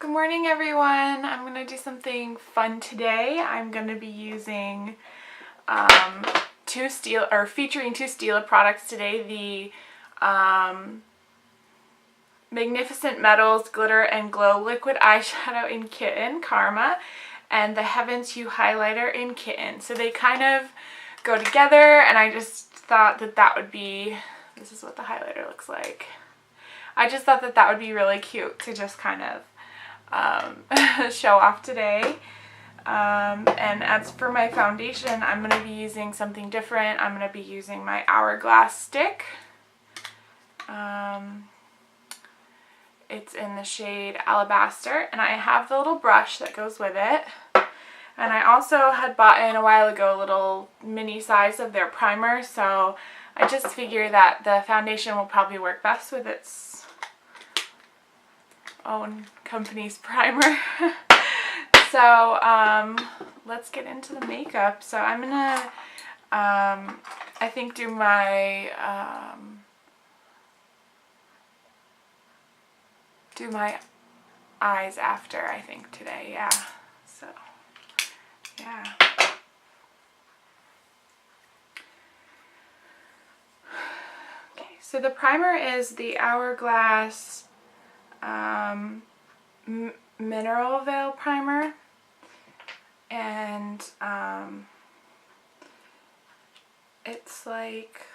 Good morning, everyone. I'm going to do something fun today. I'm going to be using featuring two Stila products today. The Magnificent Metals Glitter and Glow Liquid Eyeshadow in Kitten, Karma, and the Heaven's Hue Highlighter in Kitten. So they kind of go together, and I just thought that would be, this is what the highlighter looks like. I just thought that would be really cute to just kind of show off today. And as for my foundation, I'm going to be using something different. I'm going to be using my Hourglass stick. It's in the shade Alabaster, and I have the little brush that goes with it. And I also had bought in a while ago a little mini size of their primer, so I just figure that the foundation will probably work best with its own company's primer. So let's get into the makeup. So I'm gonna I think do my eyes after, I think, today. Yeah, so yeah. Okay, so the primer is the Hourglass Mineral Veil Primer, and it's like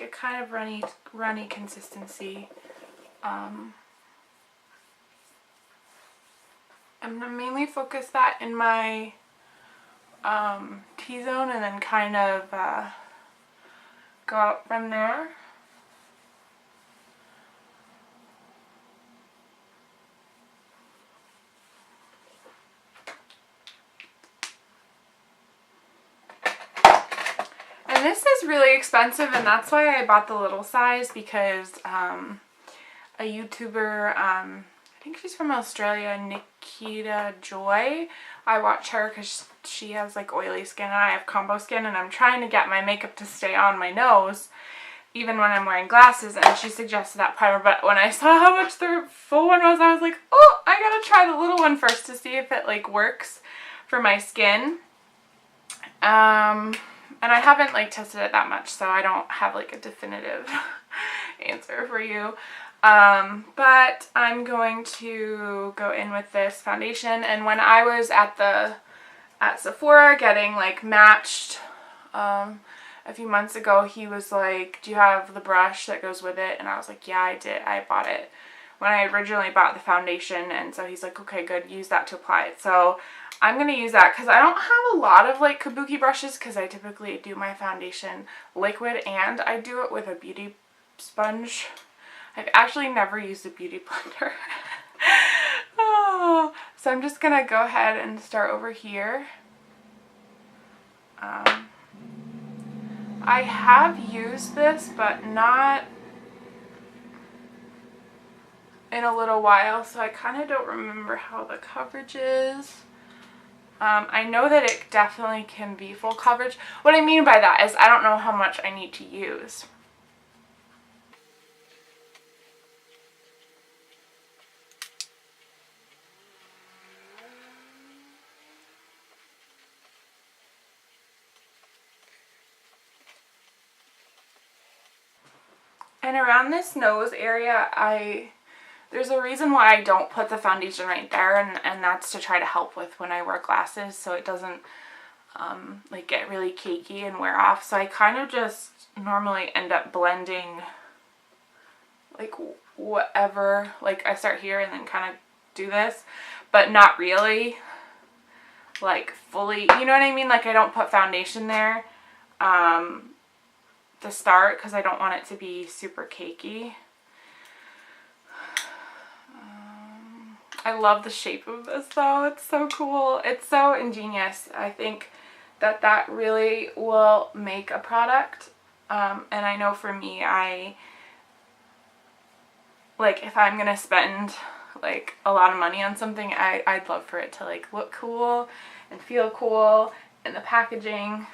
a kind of runny consistency. I'm going to mainly focus that in my T-zone and then kind of go out from there. And this is really expensive, and that's why I bought the little size, because a YouTuber, I think she's from Australia, Nikita Joy, I watch her because she has like oily skin and I have combo skin, and I'm trying to get my makeup to stay on my nose even when I'm wearing glasses, and she suggested that primer. But when I saw how much the full one was, I was like, oh, I gotta try the little one first to see if it like works for my skin. And I haven't like tested it that much, so I don't have like a definitive answer for you. But I'm going to go in with this foundation. And when I was at Sephora getting like matched a few months ago, he was like, do you have the brush that goes with it? And I was like, yeah, I did. I bought it when I originally bought the foundation. And so he's like, okay, good, use that to apply it. So I'm going to use that because I don't have a lot of like kabuki brushes, because I typically do my foundation liquid and I do it with a beauty sponge. I've actually never used a beauty blender. Oh, so I'm just going to go ahead and start over here. I have used this, but not in a little while, so I kind of don't remember how the coverage is. I know that it definitely can be full coverage. What I mean by that is I don't know how much I need to use. And around this nose area, there's a reason why I don't put the foundation right there, and that's to try to help with when I wear glasses, so it doesn't like get really cakey and wear off. So I kind of just normally end up blending like whatever, like I start here and then kind of do this, but not really like fully, you know what I mean? Like I don't put foundation there to start, because I don't want it to be super cakey. I love the shape of this though. It's so cool. It's so ingenious. I think that really will make a product. And I know for me, like if I'm gonna spend like a lot of money on something, I'd love for it to like look cool and feel cool in the packaging.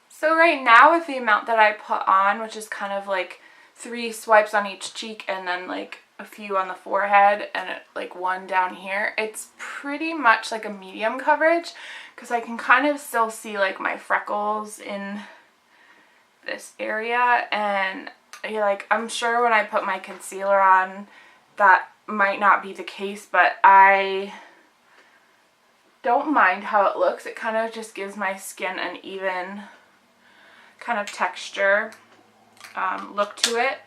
So right now, with the amount that I put on, which is kind of like 3 swipes on each cheek and then like a few on the forehead and like one down here. It's pretty much like a medium coverage because I can kind of still see like my freckles in this area, and like I'm sure when I put my concealer on that might not be the case, but I don't mind how it looks. It kind of just gives my skin an even kind of texture look to it.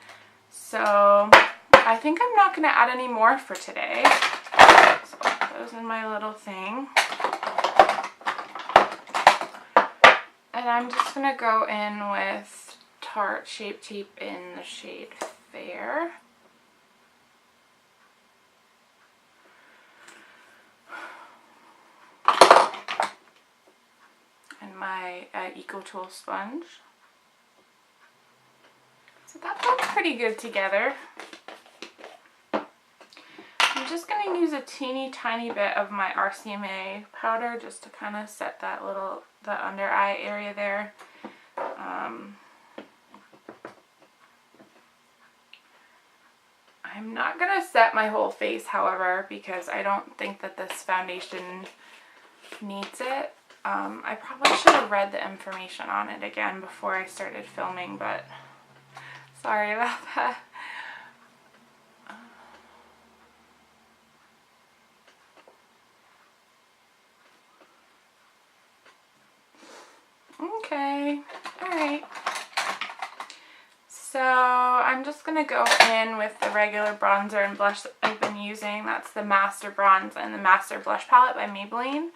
So I think I'm not going to add any more for today. So I'll put those in my little thing. And I'm just going to go in with Tarte Shape Tape in the shade Fair. And my Eco Tool sponge. So that looks pretty good together. I'm just going to use a teeny tiny bit of my RCMA powder just to kind of set that little, the under eye area there. I'm not going to set my whole face, however, because I don't think that this foundation needs it. I probably should have read the information on it again before I started filming, but sorry about that. Okay, alright. So I'm just going to go in with the regular bronzer and blush that I've been using. That's the Master Bronze and the Master Blush Palette by Maybelline.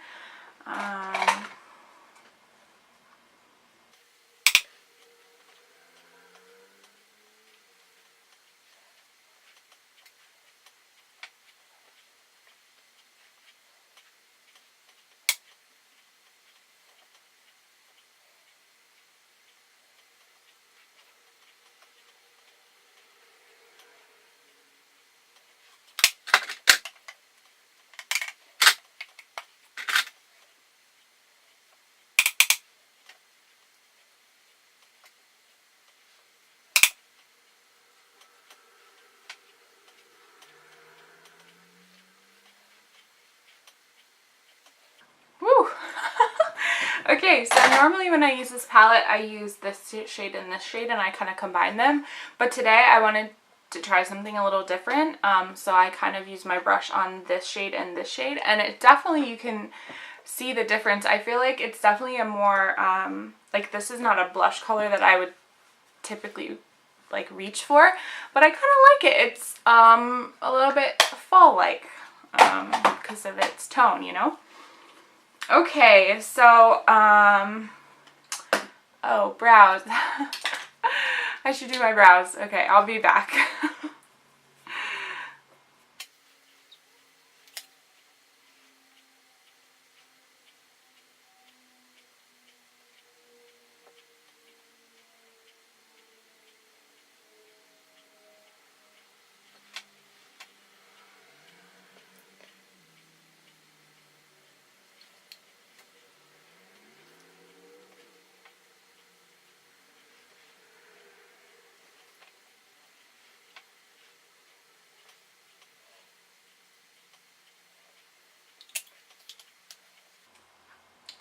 Woo! Okay, so normally when I use this palette, I use this shade and this shade, and I kind of combine them. But today I wanted to try something a little different, so I kind of used my brush on this shade and this shade, and it definitely, you can see the difference. I feel like it's definitely a more, like this is not a blush color that I would typically like reach for, but I kind of like it. It's a little bit fall-like because of its tone, you know? Okay, so, oh, brows. I should do my brows. Okay, I'll be back.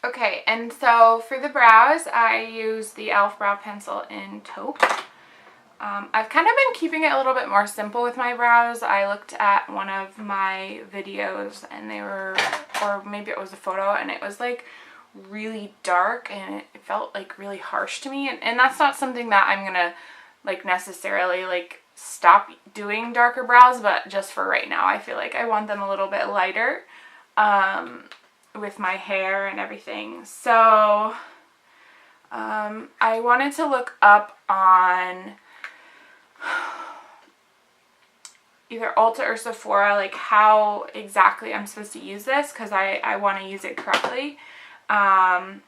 Okay, and so for the brows, I use the e.l.f. brow pencil in Taupe. I've kind of been keeping it a little bit more simple with my brows. I looked at one of my videos and they were, or maybe it was a photo, and it was like really dark and it felt like really harsh to me. And that's not something that I'm gonna like necessarily like stop doing darker brows, but just for right now, I feel like I want them a little bit lighter with my hair and everything. So I wanted to look up on either Ulta or Sephora like how exactly I'm supposed to use this, because I want to use it correctly. I'm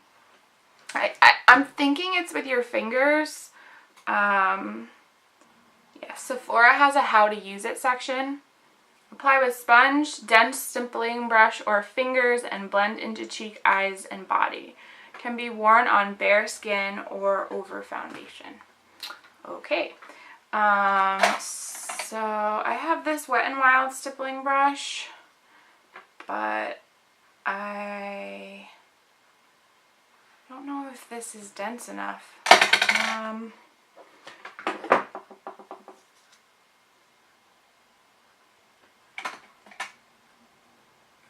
thinking it's with your fingers. Yeah, Sephora has a how to use it section. Apply with sponge, dense stippling brush, or fingers and blend into cheek, eyes, and body. Can be worn on bare skin or over foundation. Okay. So So I have this Wet n Wild stippling brush, but I don't know if this is dense enough.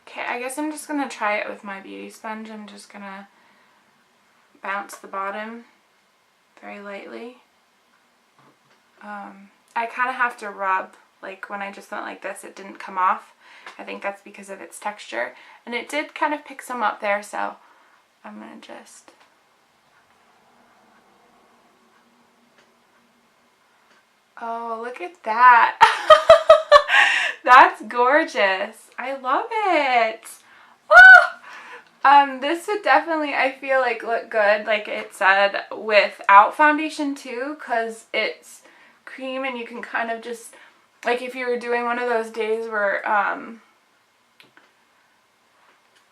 Okay, I guess I'm just going to try it with my beauty sponge. I'm just going to bounce the bottom very lightly. I kind of have to rub, like when I just went like this, it didn't come off. I think that's because of its texture. And it did kind of pick some up there, so I'm going to just... Oh, look at that. That's gorgeous. I love it. Oh! This would definitely, I feel like, look good, like it said, without foundation too, because it's cream and you can kind of just, like if you were doing one of those days where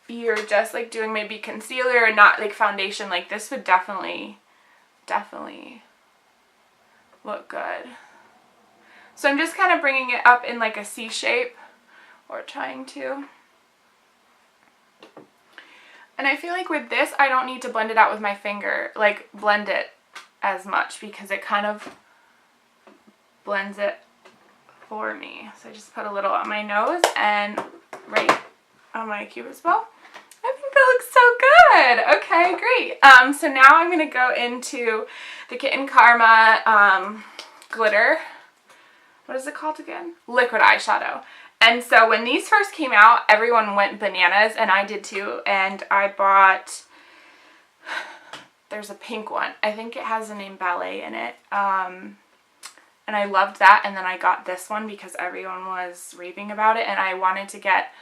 you're just like doing maybe concealer and not like foundation, like this would definitely look good. So I'm just kind of bringing it up in like a C shape, or trying to. And I feel like with this, I don't need to blend it out with my finger, like blend it as much, because it kind of blends it for me. So I just put a little on my nose and right on my cupid's bow. I think that looks so good. Okay, great. So now I'm going to go into the Kitten Karma glitter. What is it called again? Liquid eyeshadow. And so when these first came out, everyone went bananas, and I did too. And I bought, there's a pink one. I think it has the name Ballet in it. And I loved that. And then I got this one because everyone was raving about it. And I wanted to get,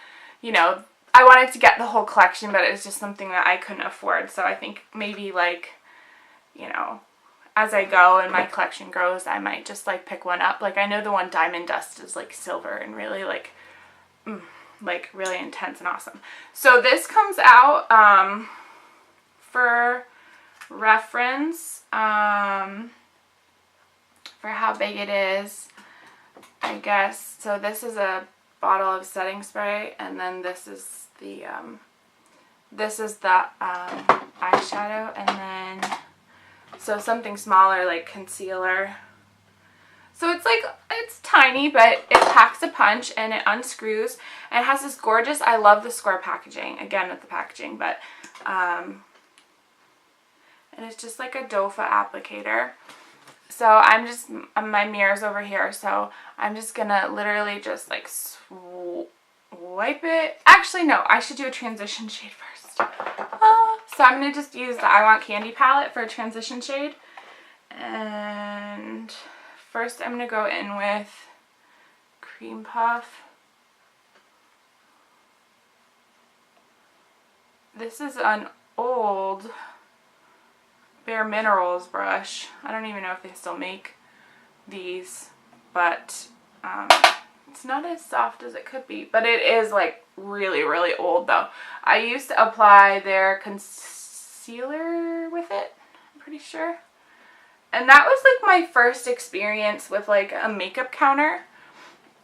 you know, I wanted to get the whole collection, but it was just something that I couldn't afford. So I think maybe like, you know, as I go and my collection grows, I might just like pick one up. Like I know the one Diamond Dust is like silver and really like really intense and awesome. So this comes out for reference for how big it is, I guess. So this is a bottle of setting spray, and then this is the eyeshadow, and then so something smaller like concealer. So it's like, it's tiny, but it packs a punch and it unscrews and it has this gorgeous, I love the square packaging, again with the packaging, but and it's just like a doe foot applicator. So I'm just, my mirror's over here, so I'm just gonna literally just like wipe it. Actually no, I should do a transition shade first. So I'm going to just use the I Want Candy palette for a transition shade. And first I'm going to go in with Cream Puff. This is an old Bare Minerals brush. I don't even know if they still make these, but it's not as soft as it could be, but it is like really, really old though. I used to apply their concealer with it, I'm pretty sure. And that was like my first experience with like a makeup counter.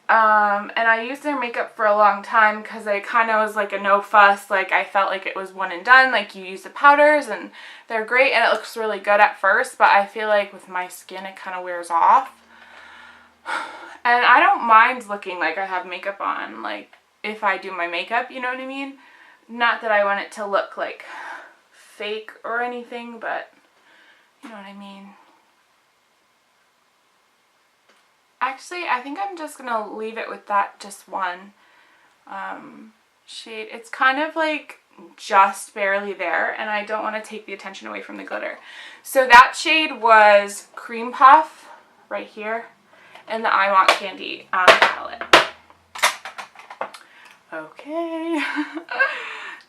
And I used their makeup for a long time because it kind of was like a no fuss. Like I felt like it was one and done. Like you use the powders and they're great and it looks really good at first, but I feel like with my skin it kind of wears off. And I don't mind looking like I have makeup on, like if I do my makeup, you know what I mean? Not that I want it to look like fake or anything, but you know what I mean. Actually, I think I'm just going to leave it with that just one shade. It's kind of like just barely there, and I don't want to take the attention away from the glitter. So that shade was Cream Puff right here in the I Want Candy palette. Okay,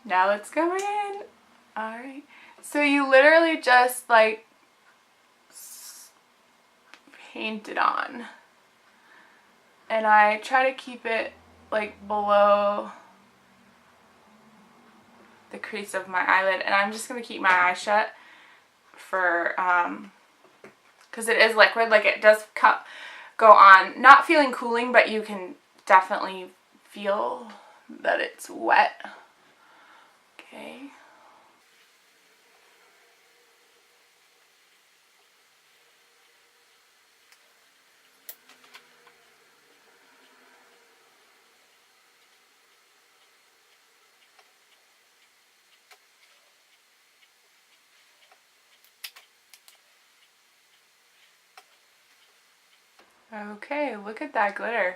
now let's go in. Alright, so you literally just like paint it on. And I try to keep it like below the crease of my eyelid, and I'm just going to keep my eyes shut for, because it is liquid, like it does go on. Not feeling cooling, but you can definitely feel that it's wet. Okay. Okay, look at that glitter.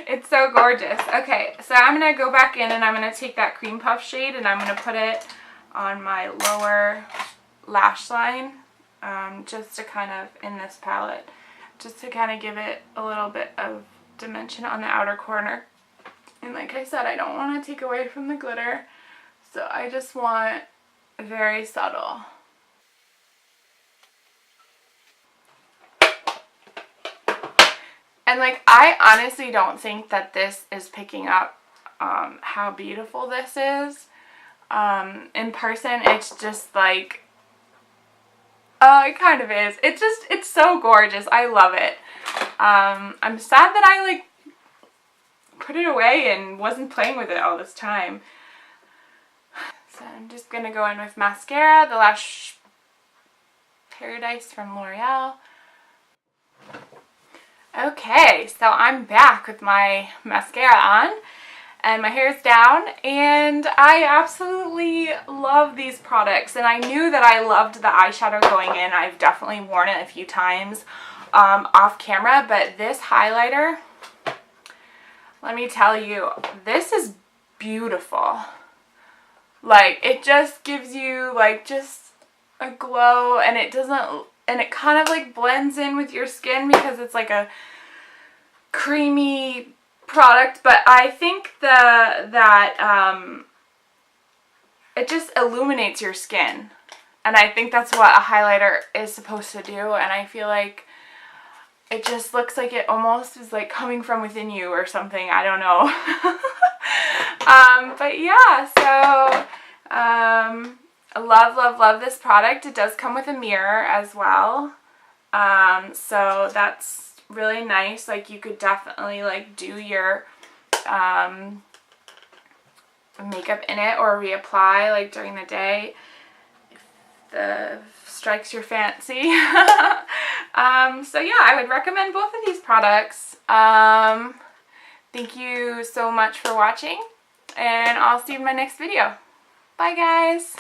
It's so gorgeous. Okay, so I'm going to go back in and I'm going to take that cream puff shade and I'm going to put it on my lower lash line, just to kind of, in this palette, just to kind of give it a little bit of dimension on the outer corner. And like I said, I don't want to take away from the glitter, so I just want very subtle. And like, I honestly don't think that this is picking up how beautiful this is. In person, it's just like, it kind of is. It's so gorgeous. I love it. I'm sad that I like put it away and wasn't playing with it all this time. So I'm just going to go in with mascara, the Lash Paradise from L'Oreal. Okay, so I'm back with my mascara on and my hair's down, and I absolutely love these products. And I knew that I loved the eyeshadow going in. I've definitely worn it a few times off camera, but this highlighter, let me tell you, this is beautiful. Like, it just gives you like just a glow, and it doesn't, and it kind of like blends in with your skin because it's like a creamy product. But I think that it just illuminates your skin, and I think that's what a highlighter is supposed to do. And I feel like it just looks like it almost is like coming from within you or something. I don't know. But yeah, so I love this product. It does come with a mirror as well, so that's really nice. Like, you could definitely like do your makeup in it or reapply like during the day if the strikes your fancy. So yeah, I would recommend both of these products. Thank you so much for watching, and I'll see you in my next video. Bye guys!